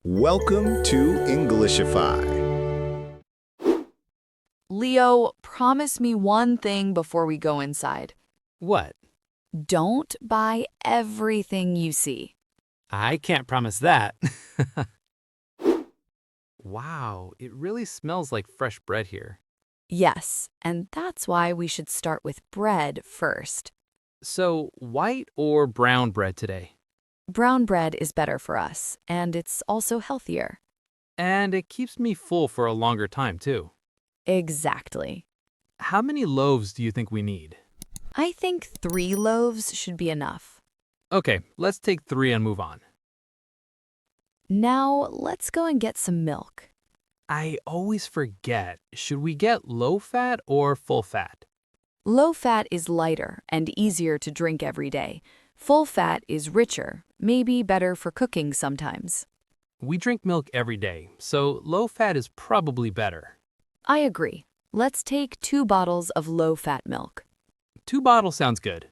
Welcome to Englishify. Leo, promise me one thing before we go inside. What? Don't buy everything you see. I can't promise that. Wow, it really smells like fresh bread here. Yes, and that's why we should start with bread first. So, white or brown bread today? Brown bread is better for us, and it's also healthier. And it keeps me full for a longer time, too. Exactly. How many loaves do you think we need? I think 3 loaves should be enough. Okay, let's take 3 and move on. Now, let's go and get some milk. I always forget. Should we get low fat or full fat? Low fat is lighter and easier to drink every day. Full fat is richer, maybe better for cooking sometimes. We drink milk every day, so low fat is probably better. I agree. Let's take 2 bottles of low-fat milk. 2 bottles sounds good.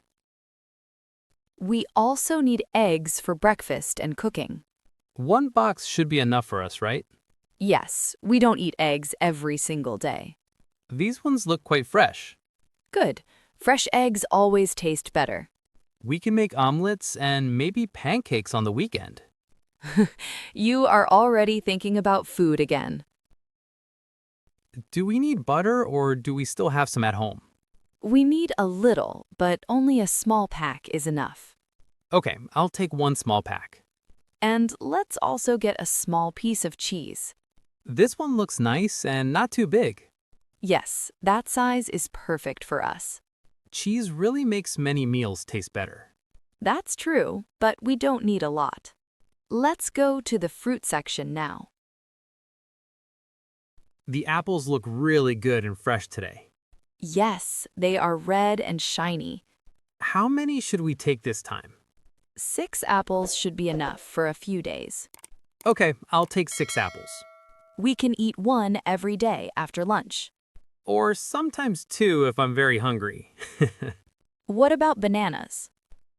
We also need eggs for breakfast and cooking. 1 box should be enough for us, right? Yes, we don't eat eggs every single day. These ones look quite fresh. Good. Fresh eggs always taste better. We can make omelets and maybe pancakes on the weekend. You are already thinking about food again. Do we need butter or do we still have some at home? We need a little, but only a small pack is enough. Okay, I'll take 1 small pack. And let's also get a small piece of cheese. This one looks nice and not too big. Yes, that size is perfect for us. Cheese really makes many meals taste better. That's true, but we don't need a lot. Let's go to the fruit section now. The apples look really good and fresh today. Yes, they are red and shiny. How many should we take this time? 6 apples should be enough for a few days. Okay, I'll take 6 apples. We can eat 1 every day after lunch. Or sometimes 2 if I'm very hungry. What about bananas?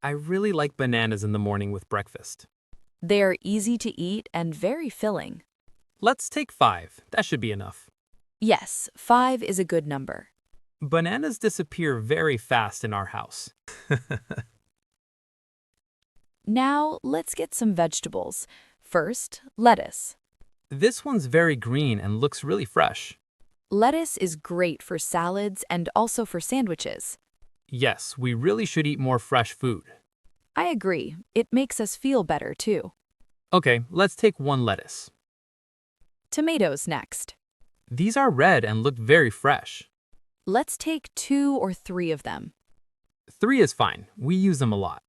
I really like bananas in the morning with breakfast. They are easy to eat and very filling. Let's take 5. That should be enough. Yes, 5 is a good number. Bananas disappear very fast in our house. Now, let's get some vegetables. First, lettuce. This one's very green and looks really fresh. Lettuce is great for salads and also for sandwiches. Yes, we really should eat more fresh food. I agree. It makes us feel better, too. Okay, let's take 1 lettuce. Tomatoes next. These are red and look very fresh. Let's take 2 or 3 of them. 3 is fine. We use them a lot.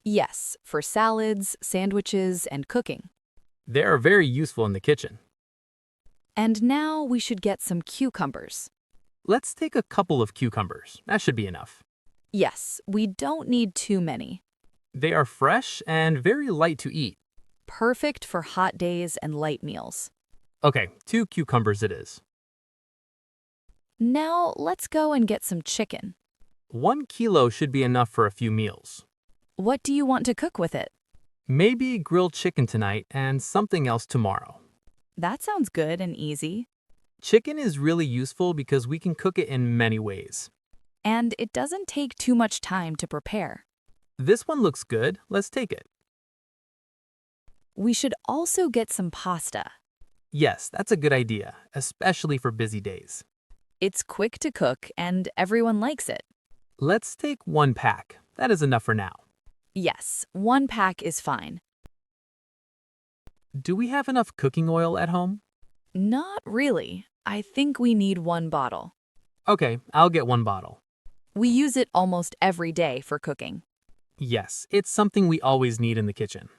Yes, for salads, sandwiches, and cooking. They are very useful in the kitchen. And now we should get some cucumbers. Let's take a couple of cucumbers. That should be enough. Yes, we don't need too many. They are fresh and very light to eat. Perfect for hot days and light meals. Okay, 2 cucumbers it is. Now let's go and get some chicken. 1 kilo should be enough for a few meals. What do you want to cook with it? Maybe grilled chicken tonight and something else tomorrow. That sounds good and easy. Chicken is really useful because we can cook it in many ways. And it doesn't take too much time to prepare. This one looks good. Let's take it. We should also get some pasta. Yes, that's a good idea, especially for busy days. It's quick to cook and everyone likes it. Let's take 1 pack. That is enough for now. Yes, 1 pack is fine. Do we have enough cooking oil at home? Not really. I think we need 1 bottle. Okay, I'll get 1 bottle. We use it almost every day for cooking. Yes, it's something we always need in the kitchen.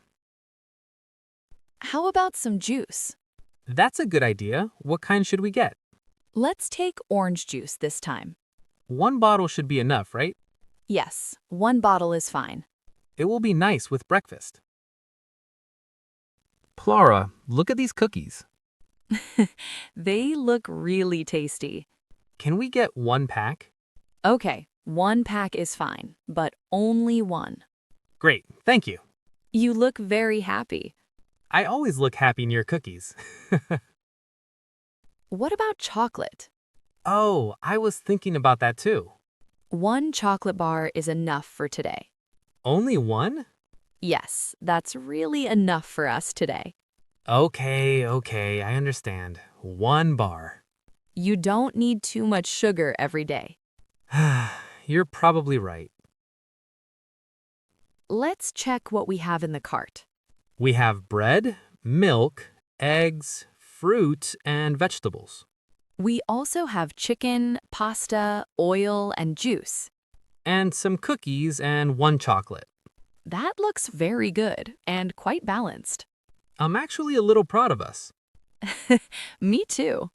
How about some juice? That's a good idea. What kind should we get? Let's take orange juice this time. 1 bottle should be enough, right? Yes, 1 bottle is fine. It will be nice with breakfast. Clara, look at these cookies. They look really tasty. Can we get 1 pack? Okay, 1 pack is fine, but only 1. Great, thank you. You look very happy. I always look happy near cookies. What about chocolate? Oh, I was thinking about that too. One chocolate bar is enough for today. Only one? Yes, that's really enough for us today. Okay, I understand. One bar. You don't need too much sugar every day. You're probably right. Let's check what we have in the cart. We have bread, milk, eggs, fruit, and vegetables. We also have chicken, pasta, oil, and juice. And some cookies and one chocolate. That looks very good and quite balanced. I'm actually a little proud of us. Me too.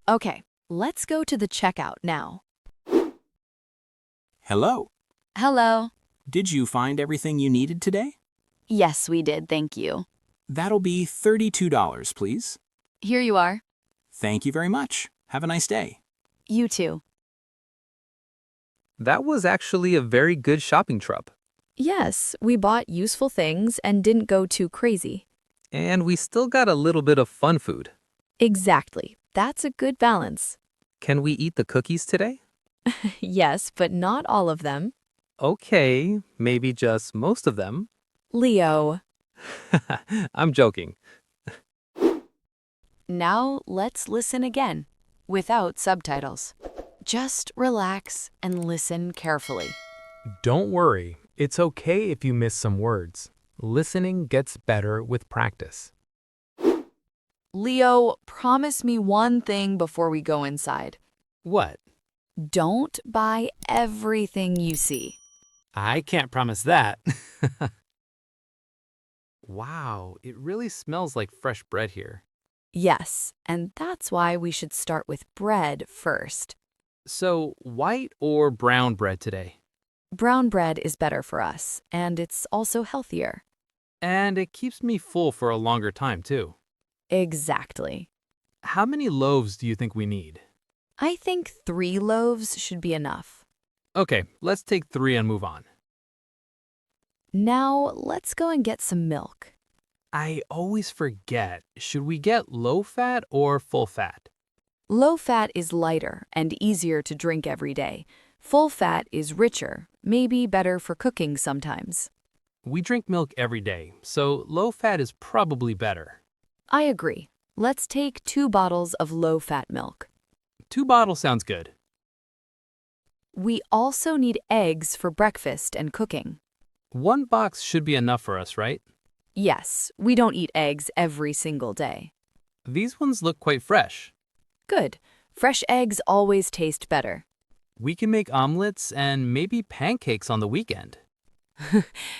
Okay, let's go to the checkout now. Hello. Hello. Did you find everything you needed today? Yes, we did, thank you. That'll be $32, please. Here you are. Thank you very much. Have a nice day. You too. That was actually a very good shopping trip. Yes, we bought useful things and didn't go too crazy. And we still got a little bit of fun food. Exactly. That's a good balance. Can we eat the cookies today? Yes, but not all of them. Okay, maybe just most of them. Leo. I'm joking. Now let's listen again, without subtitles. Just relax and listen carefully. Don't worry, it's okay if you miss some words. Listening gets better with practice. Leo, promise me one thing before we go inside. What? Don't buy everything you see. I can't promise that. Wow, it really smells like fresh bread here. Yes, and that's why we should start with bread first. So, white or brown bread today? Brown bread is better for us, and it's also healthier. And it keeps me full for a longer time, too. Exactly. How many loaves do you think we need? I think 3 loaves should be enough. Okay, let's take 3 and move on. Now, let's go and get some milk. I always forget. Should we get low fat or full fat? Low fat is lighter and easier to drink every day. Full fat is richer, maybe better for cooking sometimes. We drink milk every day, so low fat is probably better. I agree. Let's take 2 bottles of low-fat milk. 2 bottles sounds good. We also need eggs for breakfast and cooking. 1 box should be enough for us, right? Yes, we don't eat eggs every single day. These ones look quite fresh. Good. Fresh eggs always taste better. We can make omelets and maybe pancakes on the weekend.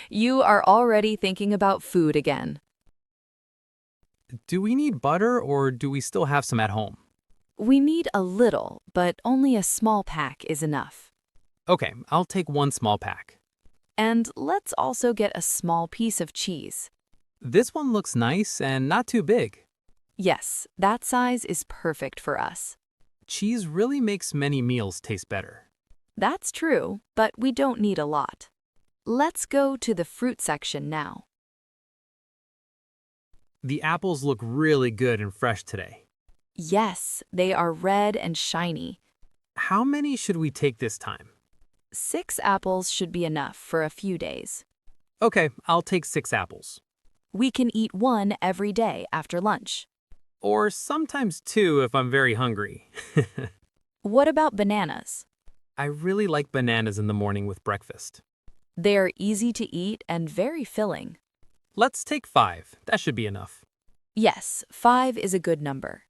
You are already thinking about food again. Do we need butter or do we still have some at home? We need a little, but only a small pack is enough. Okay, I'll take 1 small pack. And let's also get a small piece of cheese. This one looks nice and not too big. Yes, that size is perfect for us. Cheese really makes many meals taste better. That's true, but we don't need a lot. Let's go to the fruit section now. The apples look really good and fresh today. Yes, they are red and shiny. How many should we take this time? 6 apples should be enough for a few days. Okay, I'll take 6 apples. We can eat 1 every day after lunch. Or sometimes 2 if I'm very hungry. What about bananas? I really like bananas in the morning with breakfast. They are easy to eat and very filling. Let's take 5. That should be enough. Yes, 5 is a good number.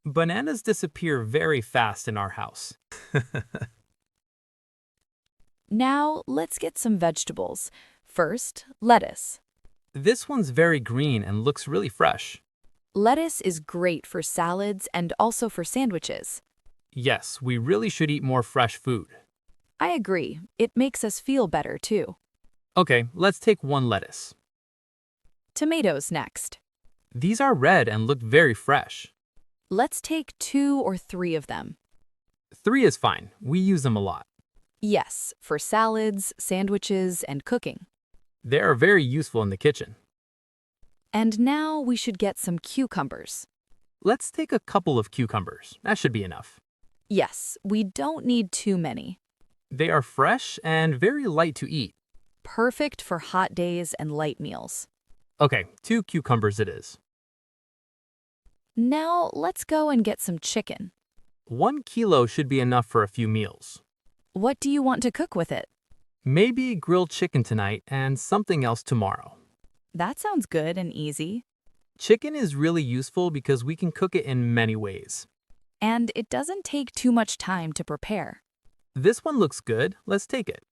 Bananas disappear very fast in our house. Now, let's get some vegetables. First, lettuce. This one's very green and looks really fresh. Lettuce is great for salads and also for sandwiches. Yes, we really should eat more fresh food. I agree. It makes us feel better, too. Okay, let's take 1 lettuce. Tomatoes next. These are red and look very fresh. Let's take 2 or 3 of them. 3 is fine. We use them a lot. Yes, for salads, sandwiches, and cooking. They are very useful in the kitchen. And now we should get some cucumbers. Let's take a couple of cucumbers. That should be enough. Yes, we don't need too many. They are fresh and very light to eat. Perfect for hot days and light meals. Okay, 2 cucumbers it is. Now let's go and get some chicken. 1 kilo should be enough for a few meals. What do you want to cook with it? Maybe grilled chicken tonight and something else tomorrow. That sounds good and easy. Chicken is really useful because we can cook it in many ways. And it doesn't take too much time to prepare. This one looks good. Let's take it.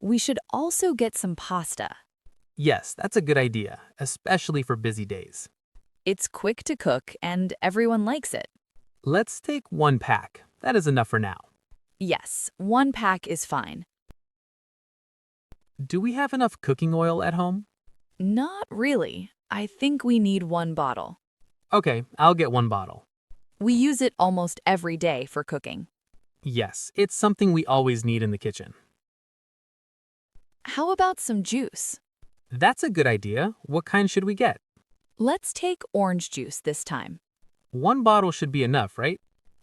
We should also get some pasta. Yes, that's a good idea, especially for busy days. It's quick to cook and everyone likes it. Let's take 1 pack. That is enough for now. Yes, 1 pack is fine. Do we have enough cooking oil at home? Not really. I think we need 1 bottle. Okay, I'll get 1 bottle. We use it almost every day for cooking. Yes, it's something we always need in the kitchen. How about some juice? That's a good idea. What kind should we get? Let's take orange juice this time. 1 bottle should be enough, right?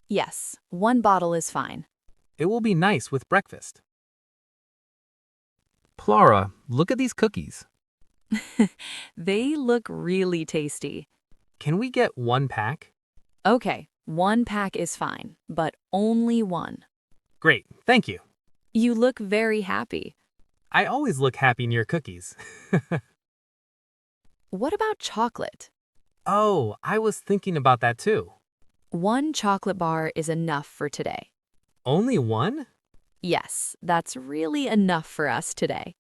Yes, 1 bottle is fine. It will be nice with breakfast. Clara, look at these cookies. They look really tasty. Can we get 1 pack? Okay, 1 pack is fine, but only 1. Great, thank you. You look very happy. I always look happy near cookies. What about chocolate? Oh, I was thinking about that too. 1 chocolate bar is enough for today. Only 1? Yes, that's really enough for us today.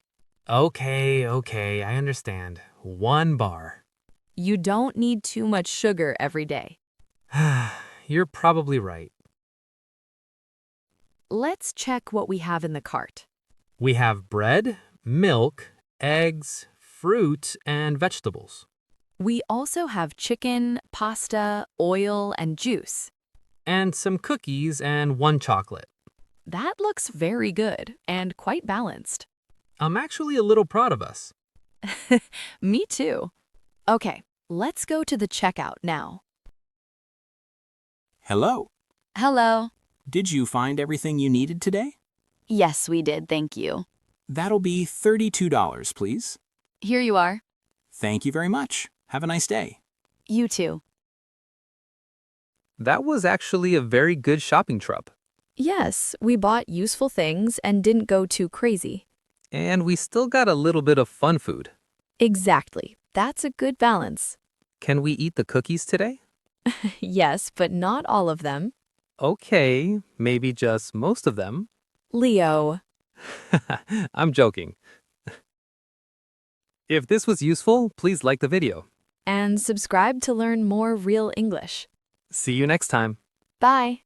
Okay, I understand. 1 bar. You don't need too much sugar every day. You're probably right. Let's check what we have in the cart. We have bread, milk, eggs, fruit, and vegetables. We also have chicken, pasta, oil, and juice. And some cookies and 1 chocolate. That looks very good and quite balanced. I'm actually a little proud of us. Me too. Okay, let's go to the checkout now. Hello. Hello. Did you find everything you needed today? Yes, we did, thank you. That'll be $32, please. Here you are. Thank you very much. Have a nice day. You too. That was actually a very good shopping trip. Yes, we bought useful things and didn't go too crazy. And we still got a little bit of fun food. Exactly. That's a good balance. Can we eat the cookies today? Yes, but not all of them. Okay, maybe just most of them. Leo. I'm joking. If this was useful, please like the video. And subscribe to learn more real English. See you next time. Bye.